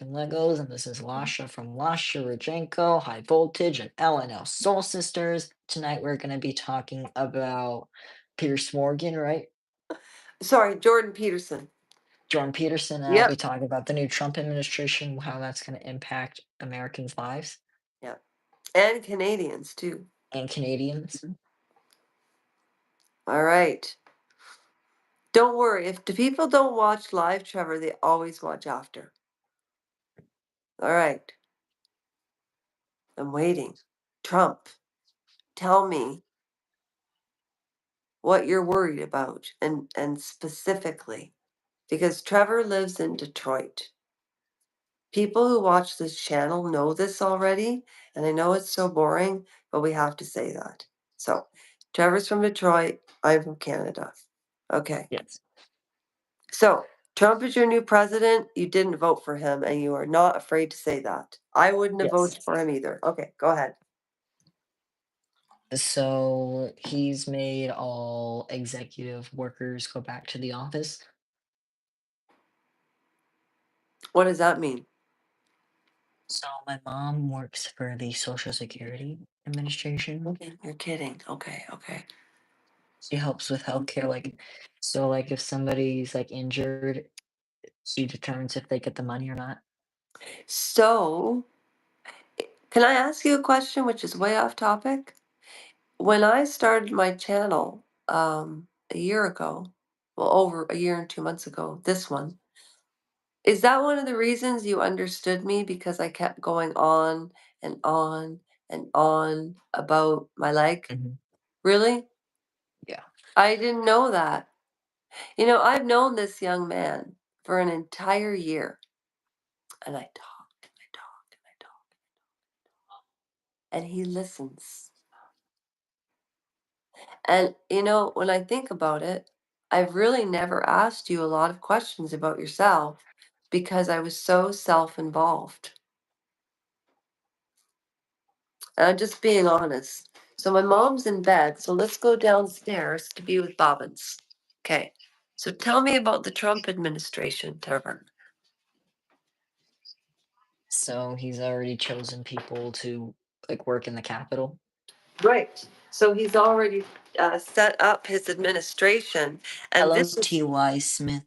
Talking Legos, and this is Lasha from Lasha Rajenko, High Voltage, and LNL Soul Sisters. Tonight we're going to be talking about Pierce Morgan, right? Sorry, Jordan Peterson. Jordan Peterson, and I'll Yep. be talking about the new Trump administration, how that's going to impact Americans' lives Yep. And Canadians too. and Canadians. All right. Don't worry. If the people don't watch live, Trevor, they always watch after. All right. I'm waiting. Trump, tell me what you're worried about and specifically because Trevor lives in Detroit. People who watch this channel know this already, and I know it's so boring, but we have to say that. So, Trevor's from Detroit, I'm from Canada. Okay. Yes. So, Trump is your new president. You didn't vote for him, and you are not afraid to say that. I wouldn't have Yes. voted for him either. Okay, go ahead. So he's made all executive workers go back to the office. What does that mean? So my mom works for the Social Security Administration. Okay, you're kidding. Okay, okay. She helps with healthcare, like if somebody's like injured, she determines if they get the money or not. So, can I ask you a question which is way off topic? When I started my channel a year ago, well, over a year and 2 months ago, this one, is that one of the reasons you understood me because I kept going on and on and on about my leg? Mhm. Really? Yeah. I didn't know that. You know, I've known this young man for an entire year, and I talk and I talk and I talk, and he listens. And, you know, when I think about it, I've really never asked you a lot of questions about yourself because I was so self involved. And I'm just being honest. So my mom's in bed, so let's go downstairs to be with Bobbins. Okay. So tell me about the Trump administration, Trevor. So he's already chosen people to like work in the Capitol. Right. So he's already set up his administration, and Hello, this is T.Y. Smith.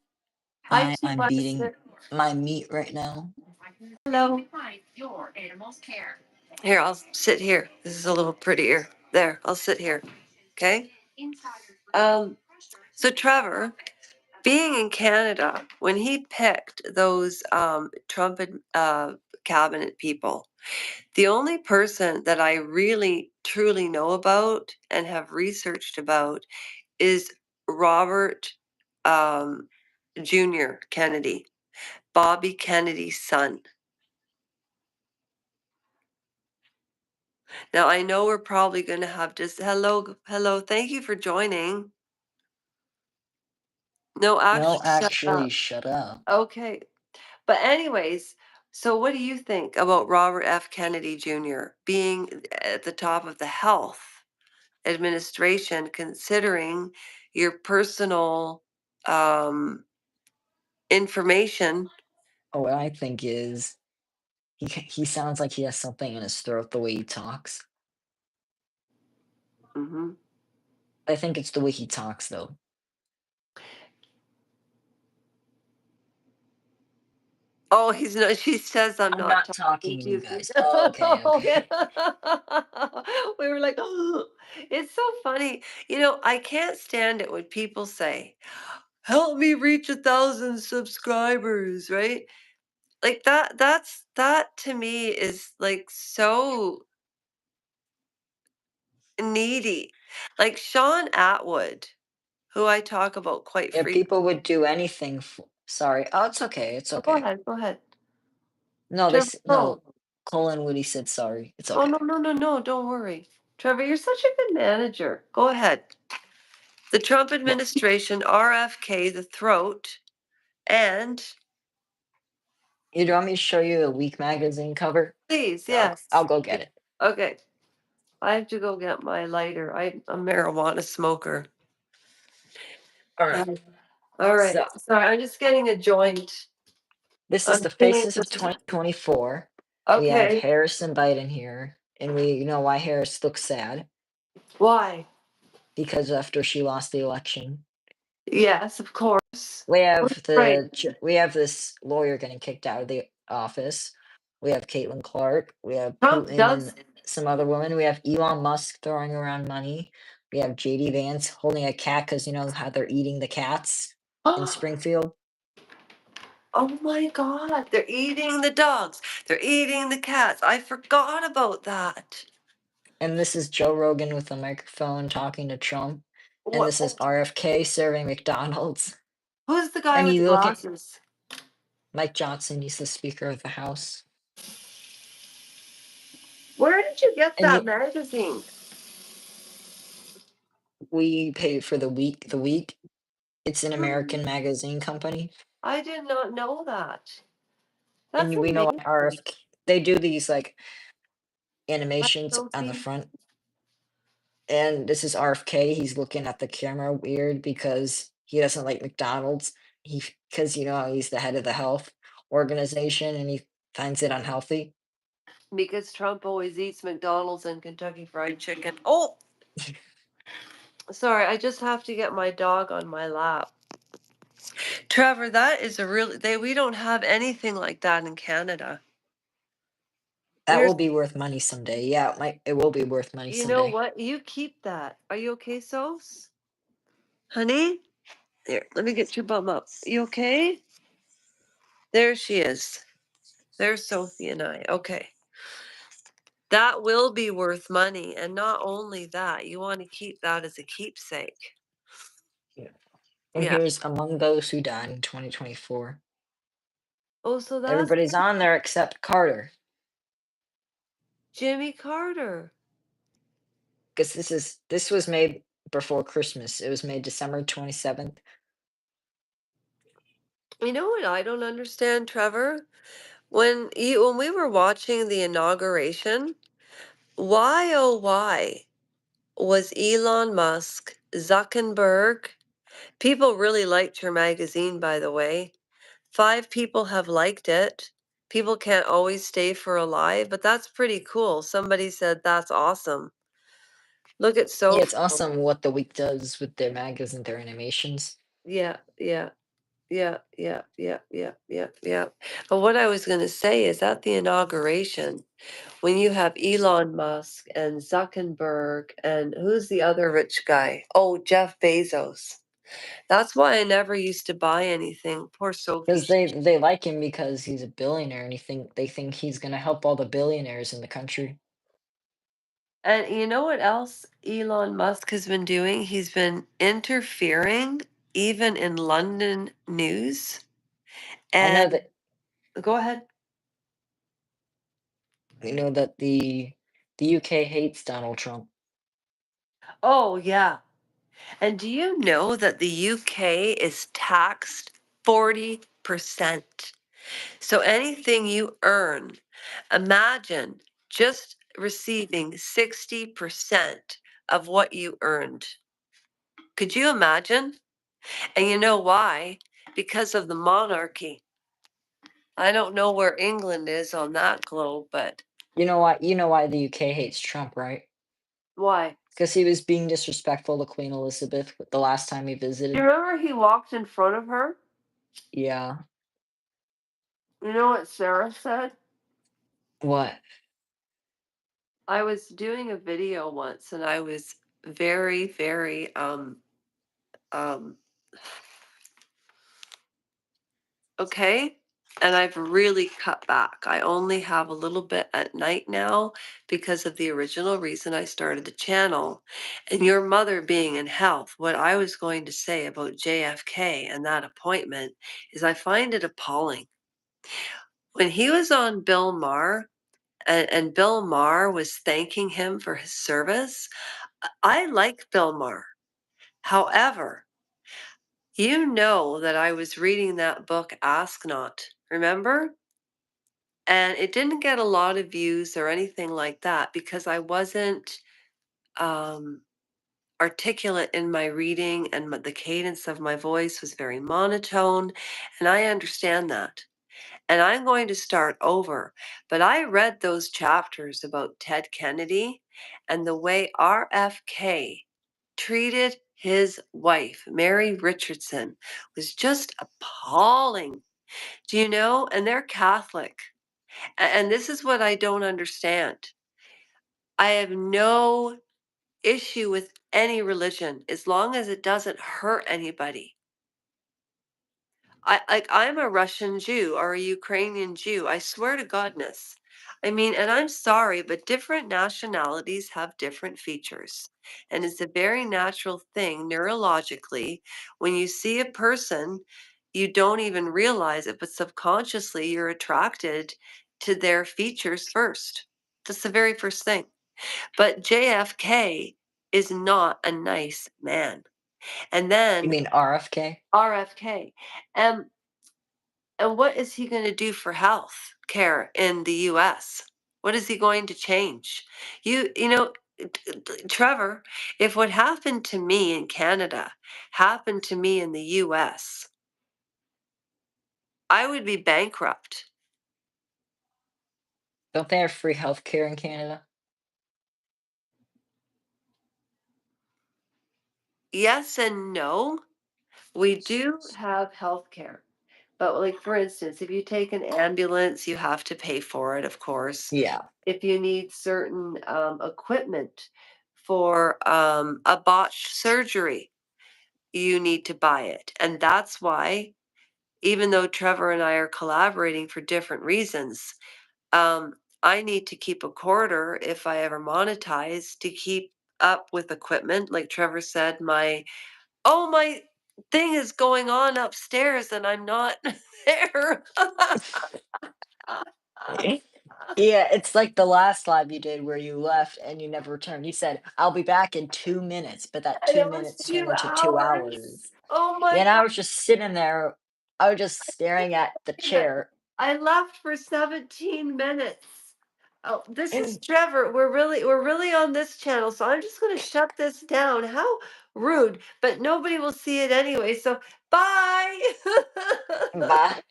hi Hi, to I'm beating Smith. my meat right now. Hello. Here, I'll sit here. This is a little prettier. There, I'll sit here. Okay. Um. So Trevor, being in Canada, when he picked those Trump cabinet people, the only person that I really truly know about and have researched about is Robert Jr. Kennedy, Bobby Kennedy's son. Now I know we're probably going to have just hello. Thank you for joining. No, No, actually, shut actually, up. shut up. Okay, but anyways, so what do you think about Robert F. Kennedy Jr. being at the top of the health administration, considering your personal information? Oh, what I think is he sounds like he has something in his throat the way he talks. Hmm. I think it's the way he talks though. Oh, he's not. She says I'm I'm not not talking talking to to you you. guys. Oh, okay, okay. We were like, oh, it's so funny. You know, I can't stand it when people say, "Help me reach 1,000 subscribers," right? Like that to me is like so needy. Like Sean Atwood, who I talk about quite Yeah, frequently. people would do anything for sorry. Oh, it's okay, it's Go okay. ahead, go ahead. No, Trevor, no, no. Colin Woody said sorry. It's Oh, okay. no, no, no, no, don't worry. Trevor, you're such a good manager. Go ahead. The Trump Well, administration, RFK, the throat, and you want me to show you a Week magazine cover? please, I'll yes. go get it. Okay. I have to go get my lighter. I'm a marijuana smoker. All right. Um, all right. So Sorry, I'm just getting a joint. This is I'm the seeing faces of this is 2024. We have okay. Harris and Biden here, and we know why Harris looks sad, Why? because after she lost the election. Yes, of course. Right. We have this lawyer getting kicked out of the office. We have Caitlin Clark. We have Trump Putin and does some other women. We have Elon Musk throwing around money. We have JD Vance holding a cat because you know how they're eating the cats in Springfield. Oh my God, they're eating the dogs. They're eating the cats. I forgot about that. And this is Joe Rogan with a microphone talking to Trump. And What? this is RFK serving McDonald's. Who's the guy And with the you look at glasses? Mike Johnson, he's the Speaker of the House. Where did you get And that you, magazine? we pay for the week. It's an Hmm, American magazine company. I did not know that. That's We know amazing. RFK, they do these like Hi, animations on the Sophie. front. And this is RFK. He's looking at the camera weird because he doesn't like McDonald's. Because you know he's the head of the health organization and he finds it unhealthy. Because Trump always eats McDonald's and Kentucky Fried Chicken. Oh, sorry, I just have to get my dog on my lap. Trevor, that is a really they we don't have anything like that in Canada. That We're will be worth money someday. Yeah, it will be worth money You know someday. what? You keep that. Are you okay, Sos? Honey? There, let me get your bum up. You okay? There she is. There's Sophie and I. Okay. That will be worth money. And not only that, you want to keep that as a keepsake. Yeah. And Yeah. here's among those who died in 2024. Oh, so that's Everybody's on there except Carter, Jimmy Carter. because this was made before Christmas. It was made December 27th. You know what I don't understand, Trevor? When we were watching the inauguration, why oh why was Elon Musk, Zuckerberg, people really liked your magazine, by the way. 5 people have liked it. People can't always stay for a lie, but that's pretty cool. Somebody said that's awesome. Look at Yeah, Sophie. it's awesome what the week does with their magazine, their animations. Yeah, yeah, yeah, yeah, yeah, yeah, yeah, yeah. But what I was gonna say is at the inauguration, when you have Elon Musk and Zuckerberg and who's the other rich guy? Oh, Jeff Bezos. That's why I never used to buy anything. Poor Sophie. Because they like him because he's a billionaire and they think he's gonna help all the billionaires in the country. And you know what else Elon Musk has been doing? He's been interfering even in London news. I know And that go ahead. the UK hates Donald Trump. Oh, yeah. And do you know that the UK is taxed 40%? So anything you earn, imagine just receiving 60% of what you earned. Could you imagine? And you know why? Because of the monarchy. I don't know where England is on that globe, but You know why the UK hates Trump, right? why? Because he was being disrespectful to Queen Elizabeth the last time he Do you visited. remember he walked in front of her? Yeah. You know what Sarah said? What? I was doing a video once and I was very, very um okay. And I've really cut back. I only have a little bit at night now because of the original reason I started the channel. And your mother being in health, what I was going to say about JFK and that appointment is I find it appalling. When he was on Bill Maher and Bill Maher was thanking him for his service, I like Bill Maher. However, you know that I was reading that book, Ask Not, remember? And it didn't get a lot of views or anything like that because I wasn't um, articulate in my reading and the cadence of my voice was very monotone. And I understand that. and I'm going to start over. But I read those chapters about Ted Kennedy and the way RFK treated his wife, Mary Richardson, was just appalling. Do you know? And they're Catholic. And this is what I don't understand. I have no issue with any religion as long as it doesn't hurt anybody. I'm a Russian Jew or a Ukrainian Jew. I swear to godness. I mean, and I'm sorry, but different nationalities have different features. And it's a very natural thing neurologically. When you see a person, you don't even realize it, but subconsciously you're attracted to their features first. That's the very first thing. But JFK is not a nice man. And You then mean RFK? RFK. And and what is he going to do for health care in the US? What is he going to change? You know, Trevor, if what happened to me in Canada happened to me in the US, I would be bankrupt. Don't they have free healthcare in Canada? Yes and no. We do have health care. But like for instance, if you take an ambulance, you have to pay for it, of course. Yeah. If you need certain equipment for a botched surgery, you need to buy it. And that's why, even though Trevor and I are collaborating for different reasons, I need to keep a quarter if I ever monetize to keep up with equipment. Like Trevor said, my thing is going on upstairs and I'm not there. Yeah, it's like the last live you did where you left and you never returned. You said, "I'll be back in 2 minutes," but that And 2 it was minutes turned two into 2 hours. hours. Oh Yeah, my and I God. was just sitting there. I was just staring at the chair. I left for 17 minutes. Oh, this is Trevor. We're really on this channel, so I'm just going to shut this down. How rude, but nobody will see it anyway. So, bye. Bye.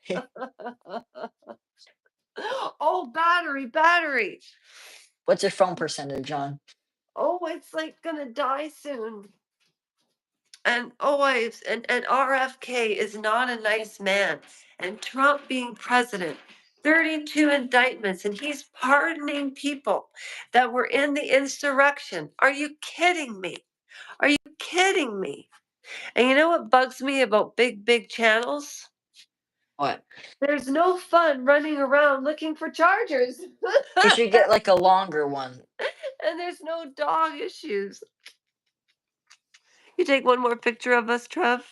Oh, battery. What's your phone percentage on? Oh, it's like going to die soon. And always, and RFK is not a nice man. And Trump being president, 32 indictments, and he's pardoning people that were in the insurrection. Are you kidding me? Are you kidding me? And you know what bugs me about big channels? What? There's no fun running around looking for chargers. You should get like a longer one. And there's no dog issues. You take one more picture of us, Trev.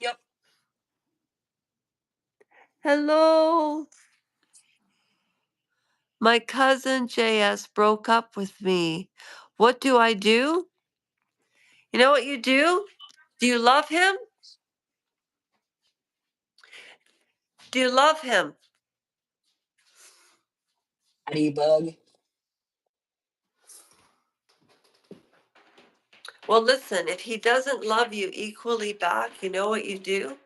Yep. Hello. My cousin JS broke up with me. What do I do? You know what you do? Do you love him? Do you love him? Bug. Well, listen, if he doesn't love you equally back, you know what you do?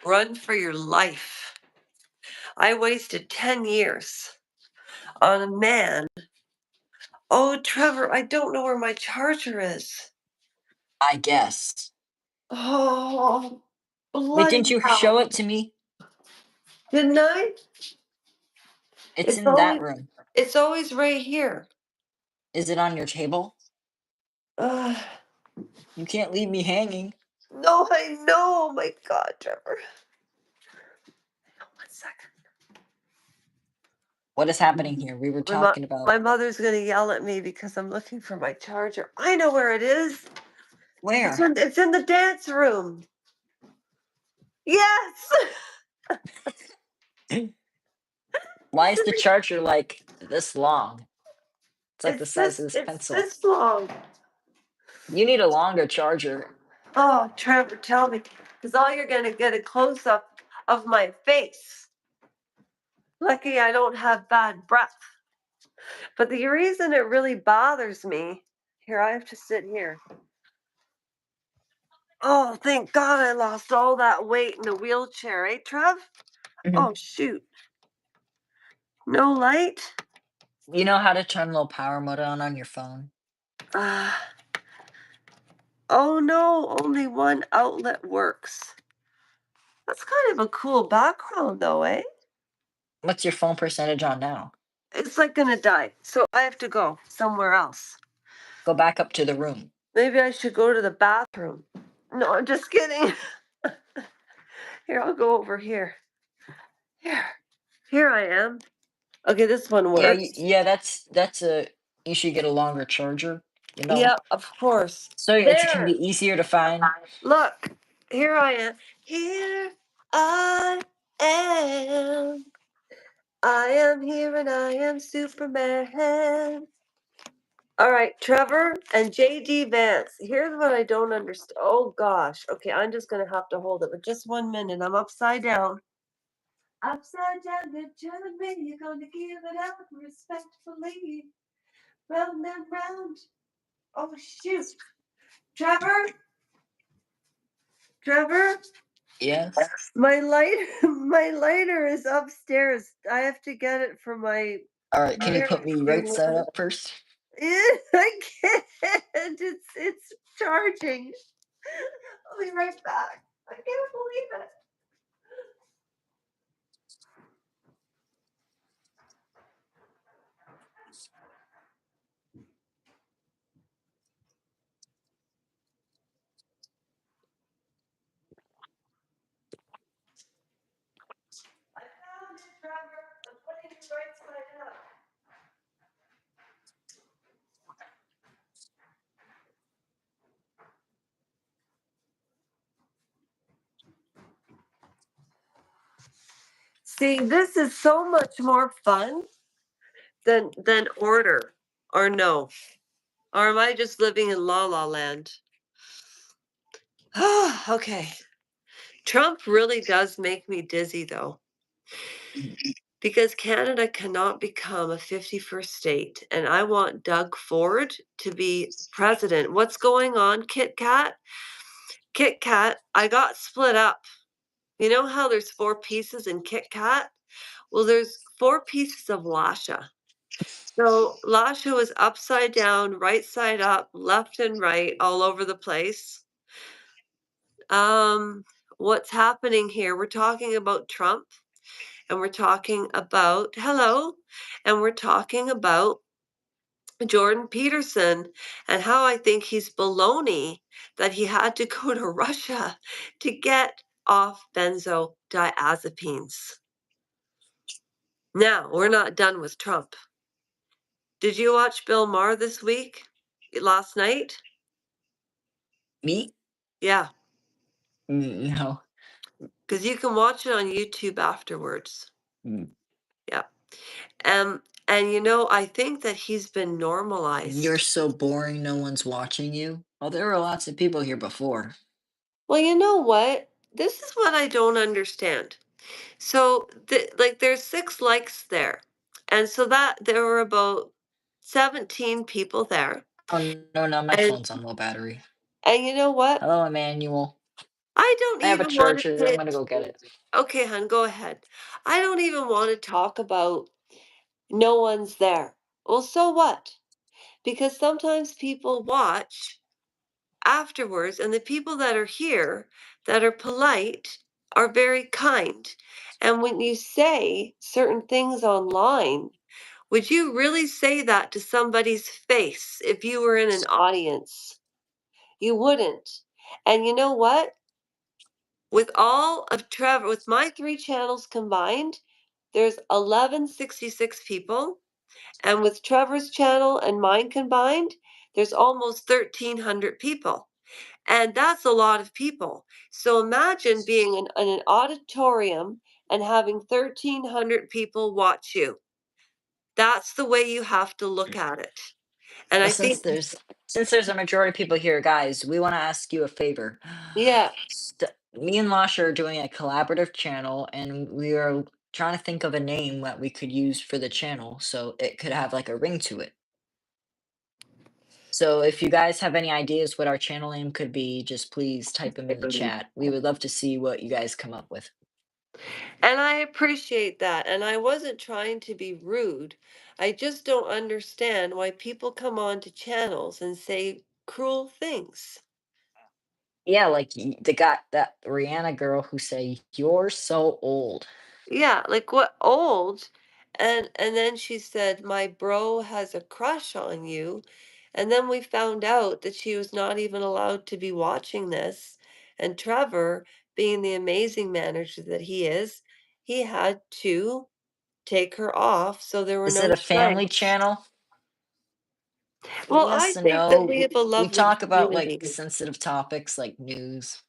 Run for your life. I wasted 10 years on a man. Oh, Trevor, I don't know where my charger is. I guess. Oh, Wait, didn't bloody you show hell. it to me? Didn't I? It's It's in that always room. it's always right here. Is it on your table? Uh, You can't leave me hanging. no, I know. Oh my God, Trevor. 1 second. What is happening here? We were My mo talking about my mother's gonna yell at me because I'm looking for my charger. I know where it is. where? It's in the dance room. Yes! Why is the charger like this long? It's like the size of this It's pencil. this long. You need a longer charger. Oh, Trevor, tell me, because all you're gonna get a close-up of my face. Lucky I don't have bad breath. But the reason it really bothers me, here, I have to sit here. Oh, thank God I lost all that weight in the wheelchair, eh, Trev? Mhm. Oh, shoot. No light? You know how to turn low power mode on your phone? Uh, oh no, only one outlet works. That's kind of a cool background though, eh? What's your phone percentage on now? It's like gonna die. So I have to go somewhere else. Go back up to the room. Maybe I should go to the bathroom. No, I'm just kidding. Here, I'll go over here. Here. Here I am. Okay, this one Yeah, works. yeah, that's a you should get a longer charger, you know, Yeah, of course. so it can be There. easier to find. Look. Here I am. Here I am. I am here and I am Superman. All right, Trevor and JD Vance. Here's what I don't understand. Oh gosh. Okay, I'm just gonna have to hold it, but just 1 minute. I'm upside down. Upside down, you're telling me you're gonna give it up respectfully. Round and round. Oh shoot. Trevor? Trevor? Yes. My light my lighter is upstairs. I have to get it from my All right, can you put parents. me right side up first? I can't. It's charging. I'll be right back. I can't believe it. I found it, Trevor. I'm putting it right side up. See, this is so much more fun than order or no. Or am I just living in la la land? Okay. Trump really does make me dizzy though. Because Canada cannot become a 51st state, and I want Doug Ford to be president. What's going on, Kit Kat? Kit Kat, I got split up. You know how there's 4 pieces in Kit Kat? Well, there's 4 pieces of Lasha. So Lasha was upside down, right side up, left and right, all over the place. Um, what's happening here? We're talking about Trump, and we're talking about hello, and we're talking about Jordan Peterson and how I think he's baloney that he had to go to Russia to get off benzodiazepines. Now, we're not done with Trump. Did you watch Bill Maher this week? Last night? Me? Yeah, No. because you can watch it on YouTube afterwards. Mm. Yeah. And I think that he's been You're normalized. so boring, no one's watching you. Oh, there were lots of people here before. Well, you know what? This is what I don't understand. So, like, there's 6 likes there, and so that there were about 17 people there, Oh, no, no, my and phone's on low battery. you know what? Hello, Emmanuel. I don't I have a even wanna charger. I'm say gonna go get it. okay, hon, go ahead. I don't even wanna talk about no one's there. Well, so what? Because sometimes people watch afterwards, and the people that are here that are polite are very kind, and when you say certain things online, would you really say that to somebody's face if you were in an audience? You wouldn't. And you know what? With my 3 channels combined, there's 1166 people, and with Trevor's channel and mine combined, there's almost 1,300 people. And that's a lot of people. So imagine being in an auditorium and having 1,300 people watch you. That's the way you have to look at it. And Well, I think, since there's a majority of people here, guys, we want to ask you a favor. yeah. Me and Lasha are doing a collaborative channel, and we are trying to think of a name that we could use for the channel, so it could have like a ring to it. So if you guys have any ideas what our channel name could be, just please type them in the chat. We would love to see what you guys come up with. And I appreciate that, and I wasn't trying to be rude. I just don't understand why people come on to channels and say cruel things. Yeah, like the guy, that Rihanna girl who say, "You're so old." Yeah, like what old? And then she said, "My bro has a crush on you." And then we found out that she was not even allowed to be watching this. And Trevor, being the amazing manager that he is, he had to take her off so there were Is it no a family strikes. channel? Well, I Yes and think that no. we have a We lovely talk about like community sensitive topics like news,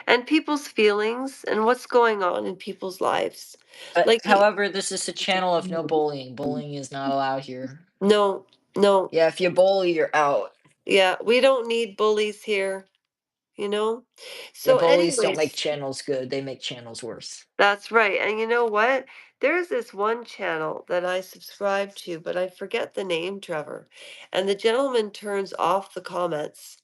and people's feelings and what's going on in people's lives. but Like, however, this is a channel of no bullying. Bullying is not allowed here. no, no, Yeah, if you bully, you're out. yeah, we don't need bullies here, you know? Yeah, So, bullies don't make anyways, channels good. They make channels worse. that's right. And you know what? There's this one channel that I subscribe to, but I forget the name, Trevor. And the gentleman turns off the comments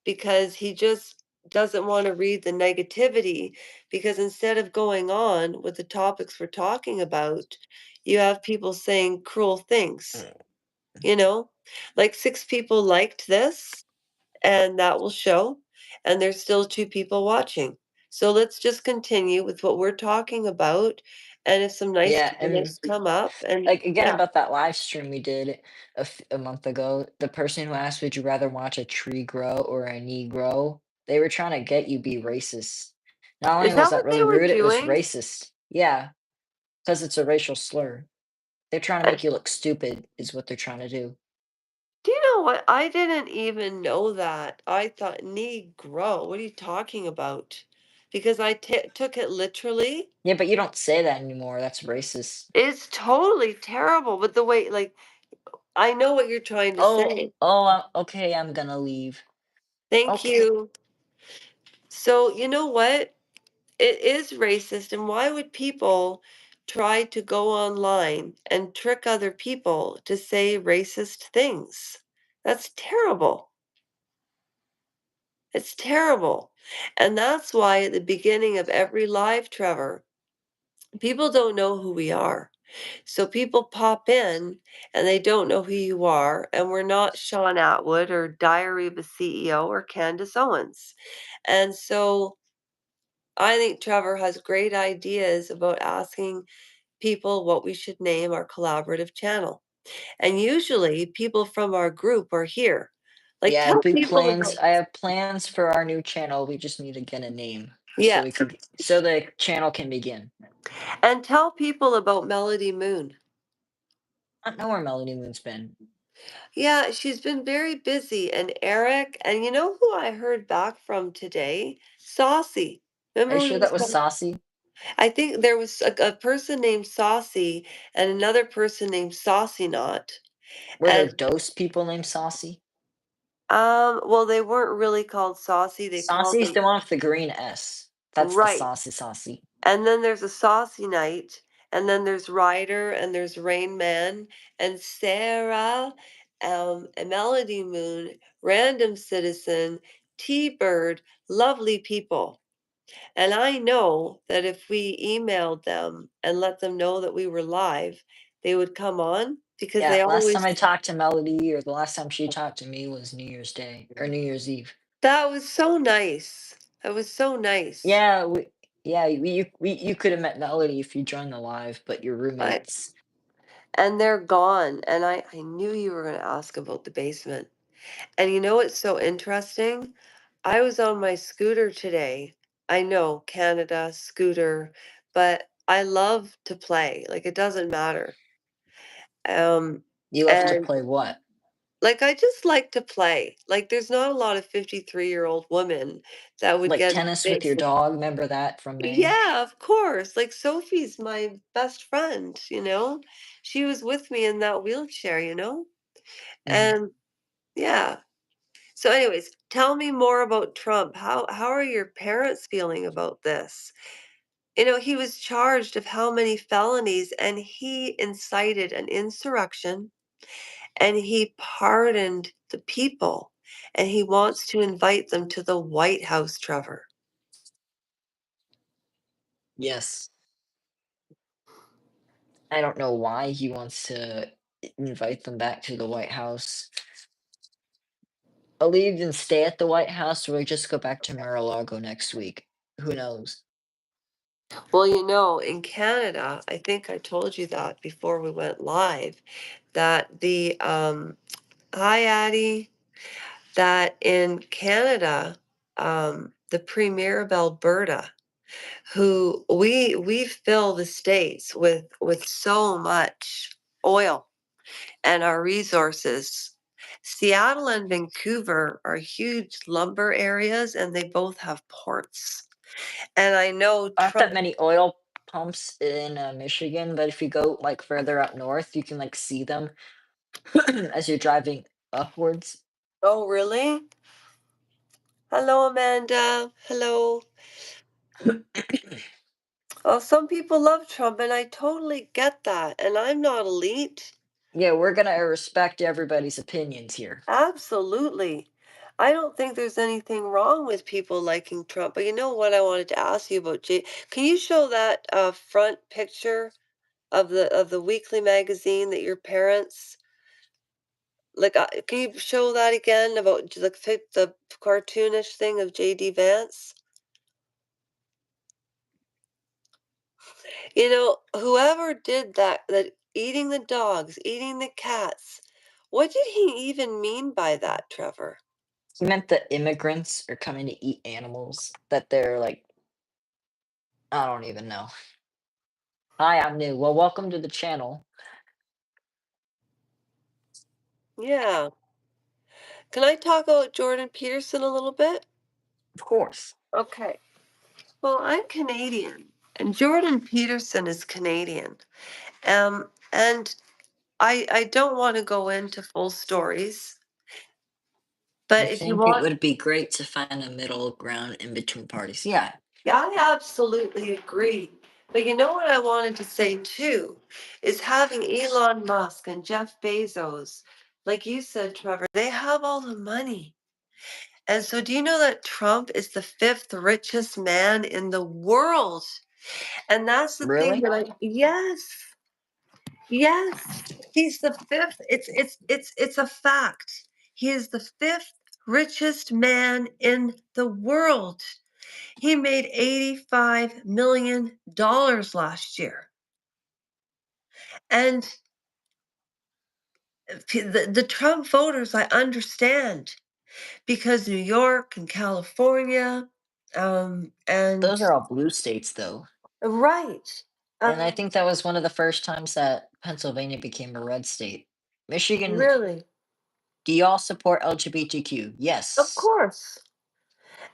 because he just doesn't want to read the negativity. Because instead of going on with the topics we're talking about, you have people saying cruel things, Mm. you know? Like 6 people liked this, and that will show, and there's still 2 people watching. So let's just continue with what we're talking about. And if some nice Yeah, and comments come up, and like again yeah, about that live stream we did a month ago, the person who asked, "Would you rather watch a tree grow or a knee grow?" They were trying to get you be racist. Not only is was that that what they really were rude, it was doing? racist. Yeah, because it's a racial slur. They're trying to make you look stupid, is what they're trying to do. Do you know what? I didn't even know that. I thought Negro. What are you talking about? Because I took it literally. Yeah, but you don't say that anymore. That's racist. It's totally terrible. But the way, like, I know what you're trying to say. Okay, I'm gonna leave. Thank Okay. you. So, you know what? It is racist. And why would people try to go online and trick other people to say racist things? That's terrible. It's terrible. And that's why at the beginning of every live, Trevor, people don't know who we are. So people pop in and they don't know who you are. And we're not Sean Atwood or Diary of a CEO or Candace Owens. And so I think Trevor has great ideas about asking people what we should name our collaborative channel. And usually people from our group are here. Like, Yeah, tell people about, I have plans for our new channel. We just need to get a name so we yes, could so the channel can begin. and tell people about Melody Moon. I don't know where Melody Moon's been. Yeah, she's been very busy. And Eric, and you know who I heard back from today? Saucy. Are you Remember we sure was that was talking? Saucy? I think there was a person named Saucy and another person named Saucy Not. Were there And Dose people named Saucy? well, they weren't really called Saucy. They called Saucy's them the one with the green S. That's the right. Saucy. And then there's a Saucy Night, and then there's Ryder, and there's Rain Man, and Sarah, and Melody Moon, Random Citizen, T-Bird, lovely people. And I know that if we emailed them and let them know that we were live, they would come on because Yeah, they last time always I talked to Melody, or the last time she talked to me, was New Year's Day or New Year's Eve. that was so nice. That was so nice. Yeah, you could have met Melody if you joined the live, but your I roommates. and they're gone. And I knew you were going to ask about the basement. And you know what's so interesting? I was on my scooter today. I know, Canada, scooter, but I love to play. Like, it doesn't matter. Um, You love to and play what? like, I just like to play. Like, there's not a lot of 53-year-old women that would Like get tennis with big. your dog? Remember that from May? Yeah, of course. Like, Sophie's my best friend, you know? She was with me in that wheelchair, you know? Mhm. And yeah. So anyways, tell me more about Trump. How are your parents feeling about this? You know, he was charged of how many felonies and he incited an insurrection and he pardoned the people and he wants to invite them to the White House, Trevor. Yes. I don't know why he wants to invite them back to the White House. I'll even stay at the White House or just go back to Mar-a-Lago next week. Who knows? Well, in Canada, I think I told you that before we went live, that hi Addie, that in Canada, the Premier of Alberta, who we fill the states with so much oil and our resources. Seattle and Vancouver are huge lumber areas and they both have ports. And I know Aren't that Trump. many oil pumps in Michigan, but if you go like further up north, you can like see them as you're driving upwards. Oh, really? Hello, Amanda. Hello. Well, some people love Trump, and I totally get that. And I'm not elite. Yeah, we're gonna respect everybody's opinions here. Absolutely. I don't think there's anything wrong with people liking Trump. But you know what I wanted to ask you about, Jay? Can you show that front picture of the weekly magazine that your parents like? Can you show that again about the cartoonish thing of J.D. Vance? Whoever did that eating the dogs, eating the cats, what did he even mean by that, Trevor? He meant that immigrants are coming to eat animals, that they're like, I don't even know. Hi, I'm new. Well, welcome to the channel. Yeah. Can I talk about Jordan Peterson a little bit? Of course. Okay. Well, I'm Canadian, and Jordan Peterson is Canadian. And I don't want to go into full stories, I but if you think it want. would be great to find a middle ground in between parties. Yeah, Yeah, I absolutely agree. But you know what I wanted to say too is having Elon Musk and Jeff Bezos, like you said, Trevor, they have all the money. And so, do you know that Trump is the fifth richest man in the world? And that's the thing really? that yes, yes, he's the fifth. It's a fact. He is the fifth richest man in the world. He made $85 million last year. And the Trump voters, I understand, because New York and California, and Those are all blue states, though. right. And I Um, think that was one of the first times that Pennsylvania became a red state. Michigan, really, do y'all support LGBTQ? of Yes, course.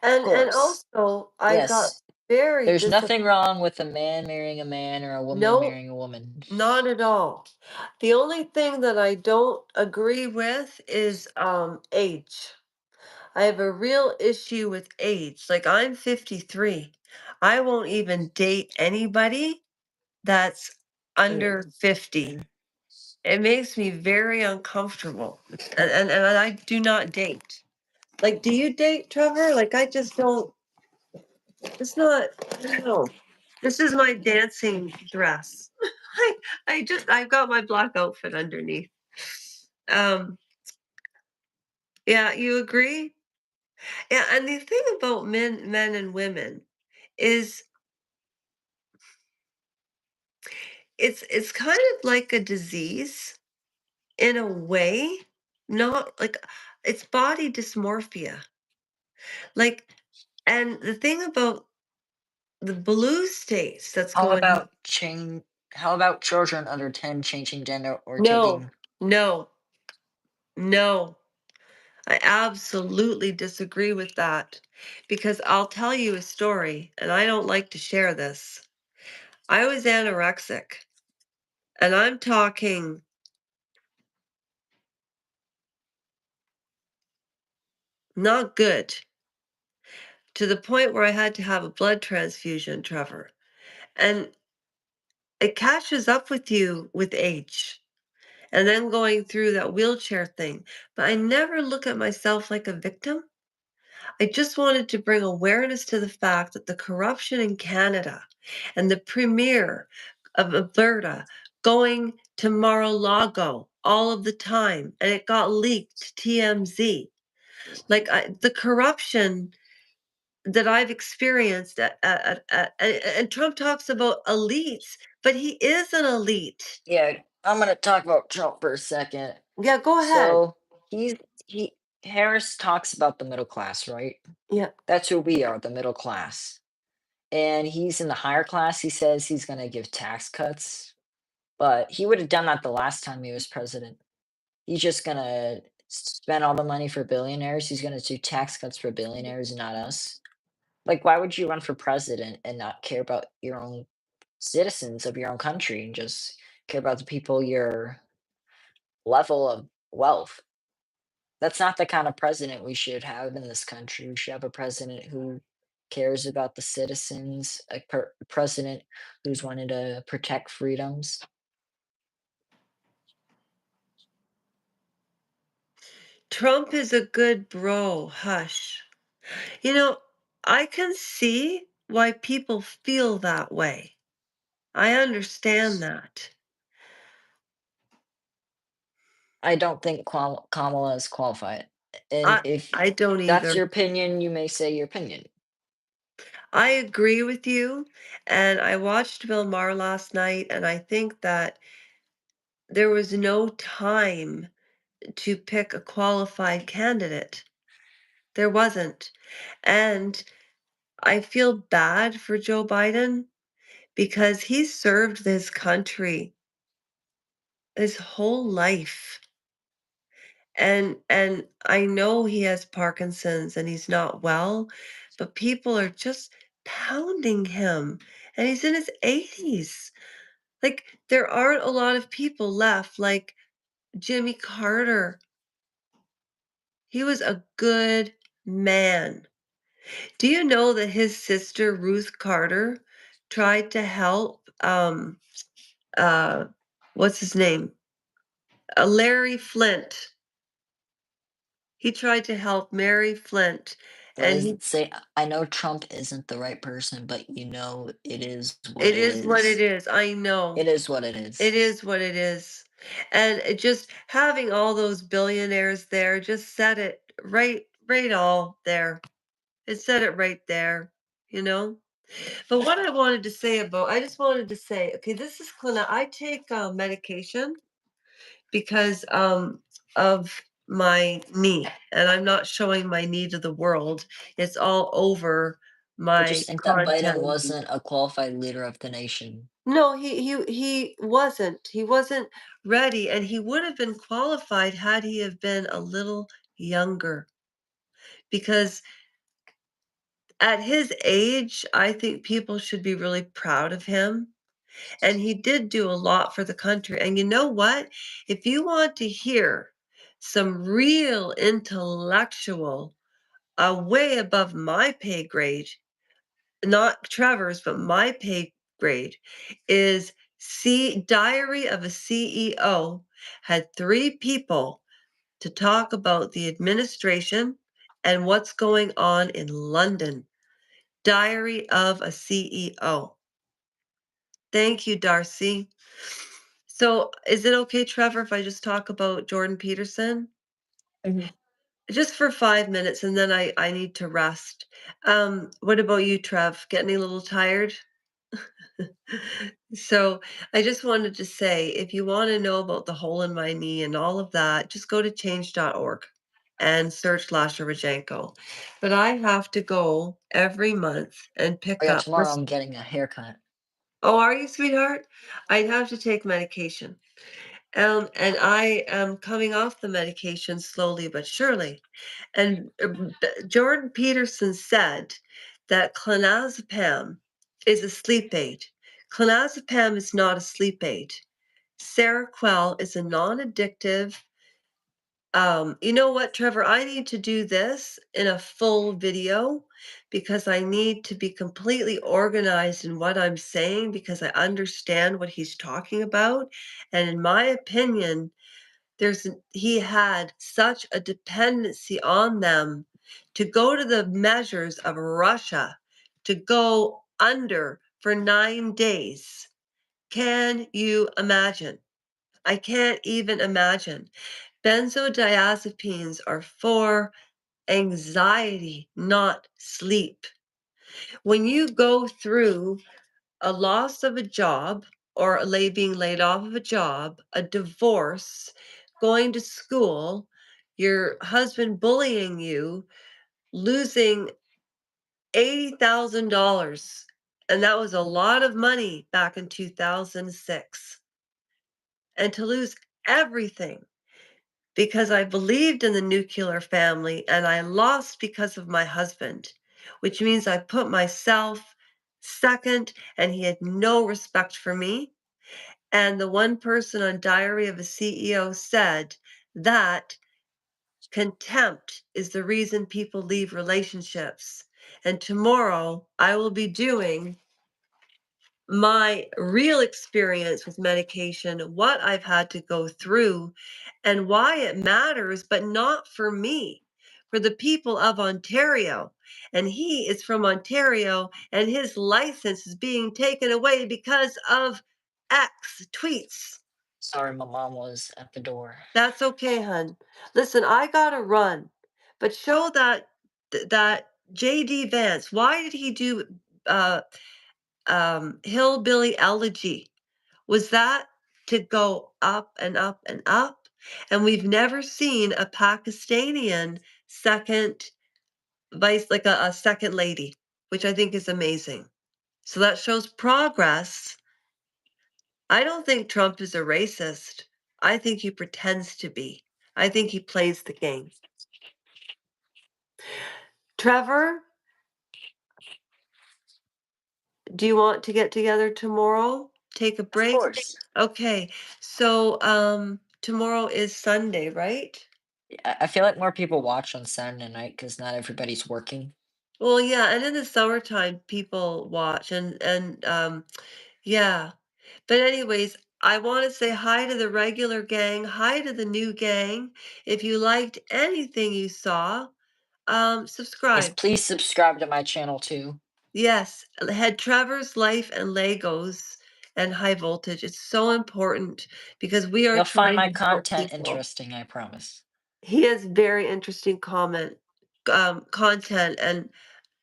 of And course. also, I got Yes. very There's nothing disappointed. wrong with a man marrying a man or a woman No, marrying a woman. not at all. The only thing that I don't agree with is age. I have a real issue with age. Like I'm 53. I won't even date anybody that's Ew. under 50. It makes me very uncomfortable. And I do not date. Like, do you date, Trevor? Like I just don't it's not I don't know. This is my dancing dress. I I've got my black outfit underneath. Um yeah, you agree? Yeah, and the thing about men and women is it's kind of like a disease in a way, not like it's body dysmorphia. Like, and the thing about the blue states that's How going on. about how about children under 10 changing gender or No, taking no, no. I absolutely disagree with that because I'll tell you a story, and I don't like to share this. I was anorexic, and I'm talking not good to the point where I had to have a blood transfusion, Trevor. And it catches up with you with age and then going through that wheelchair thing. But I never look at myself like a victim. I just wanted to bring awareness to the fact that the corruption in Canada and the premier of Alberta going to Mar-a-Lago all of the time, and it got leaked to TMZ. Like, the corruption that I've experienced and Trump talks about elites, but he is an elite. Yeah, I'm gonna talk about Trump for a second. Yeah, go ahead. So he's he Harris talks about the middle class, right? Yeah. That's who we are, the middle class. And he's in the higher class. He says he's gonna give tax cuts, but he would have done that the last time he was president. He's just gonna spend all the money for billionaires. He's gonna do tax cuts for billionaires and not us. Like, why would you run for president and not care about your own citizens of your own country and just care about the people your level of wealth? That's not the kind of president we should have in this country. We should have a president who cares about the citizens, a president who's wanted to protect freedoms. Trump is a good bro, hush. You know, I can see why people feel that way. I understand that. I don't think Kamala is qualified. And I if I don't that's either. your opinion, you may say your opinion. I agree with you, and I watched Bill Maher last night, and I think that there was no time to pick a qualified candidate. There wasn't. And I feel bad for Joe Biden because he served this country his whole life. And I know he has Parkinson's and he's not well, but people are just pounding him, and he's in his 80s. Like, there aren't a lot of people left like Jimmy Carter. He was a good man. Do you know that his sister, Ruth Carter, tried to help, uh, what's his name? Larry Flint. He tried to help Mary Flint, What and does he it say? I know Trump isn't the right person, but you know it is what it it is what it is. is, I know. It is what it It is. is what it is. And it just having all those billionaires there just said it right all there. It said it right there, you know? But what I just wanted to say, okay, this is Clina. I take medication because of my knee, and I'm not showing my knee to the world. It's all over I my just think that Biden content. wasn't a qualified leader of the nation. No, he wasn't. He wasn't ready, and he would have been qualified had he have been a little younger. Because at his age, I think people should be really proud of him. And he did do a lot for the country. And you know what? If you want to hear some real intellectual, way above my pay grade, not Trevor's, but my pay grade, is Diary of a CEO had 3 people to talk about the administration and what's going on in London. Diary of a CEO. Thank you, Darcy. So, is it okay, Trevor, if I just talk about Jordan Peterson? Mhm. Just for 5 minutes, and then I need to rest. What about you, Trev? Getting a little tired? So, I just wanted to say, if you wanna know about the hole in my knee and all of that, just go to change.org and search Lasha Rajenko. But I have to go every month and Oh pick yeah, up tomorrow this. I'm getting a haircut. Oh, are you, sweetheart? I have to take medication. And I am coming off the medication slowly but surely. And Jordan Peterson said that clonazepam is a sleep aid. Clonazepam is not a sleep aid. Seroquel is a non-addictive. You know what, Trevor? I need to do this in a full video because I need to be completely organized in what I'm saying because I understand what he's talking about. And in my opinion, he had such a dependency on them to go to the measures of Russia to go under for 9 days. Can you imagine? I can't even imagine. Benzodiazepines are for anxiety, not sleep. When you go through a loss of a job or being laid off of a job, a divorce, going to school, your husband bullying you, losing $80,000. And that was a lot of money back in 2006. And to lose everything because I believed in the nuclear family and I lost because of my husband, which means I put myself second and he had no respect for me. And the one person on Diary of a CEO said that contempt is the reason people leave relationships. And tomorrow I will be doing my real experience with medication, what I've had to go through, and why it matters, but not for me, for the people of Ontario. And he is from Ontario, and his license is being taken away because of X tweets. Sorry, my mom was at the door. That's okay, hun. Listen, I gotta run, but show that JD Vance. Why did he do uh, Hillbilly Elegy? Was that to go up and up and up? And we've never seen a Pakistani second vice, like a second lady, which I think is amazing. So that shows progress. I don't think Trump is a racist. I think he pretends to be. I think he plays the game. Trevor, do you want to get together tomorrow? Take a Of break? course. Okay. So tomorrow is Sunday, right? I feel like more people watch on Saturday night because not everybody's working. Well, yeah, and in the summertime, people watch yeah. But anyways, I want to say hi to the regular gang, hi to the new gang. If you liked anything you saw, Yes, subscribe. please subscribe to my channel too. Yes, had Trevor's Life and Legos and High Voltage. It's so important because we are You'll find trying my to help content people. interesting, I promise. He has very interesting content, and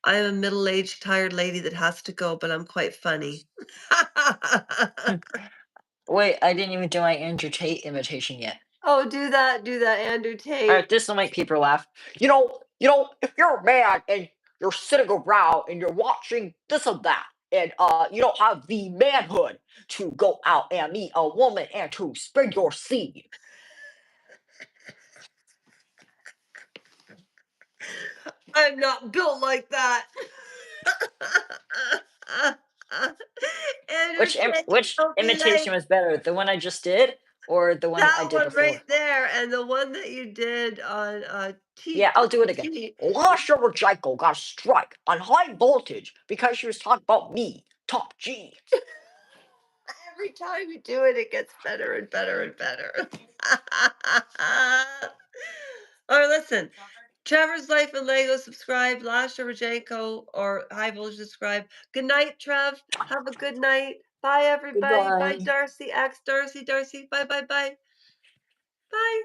I'm a middle-aged, tired lady that has to go, but I'm quite funny. Wait, I didn't even do my Andrew Tate imitation yet. Oh, do that, Andrew All Tate. right, this will make people laugh. If you're a man and you're sitting around and you're watching this and that, and you don't have the manhood to go out and meet a woman and to spread your seed. I'm not built like that. Andrew Tate, Which don't be imitation like was better, the one I just did or the one I that did one before? right there, and the one that you did on Yeah, I'll do it again. T. Lasha Rajiko got a strike on high voltage because she was talking about me, Top G. Every time you do it, it gets better and better and better. Or listen, Trevor's Life and Lego, subscribe. Lasha Rajenko or High Voltage, subscribe. Good night, Trev. Have a good night. Bye, everybody. Bye, Goodbye. Darcy X. Darcy. Bye, bye, bye. Bye.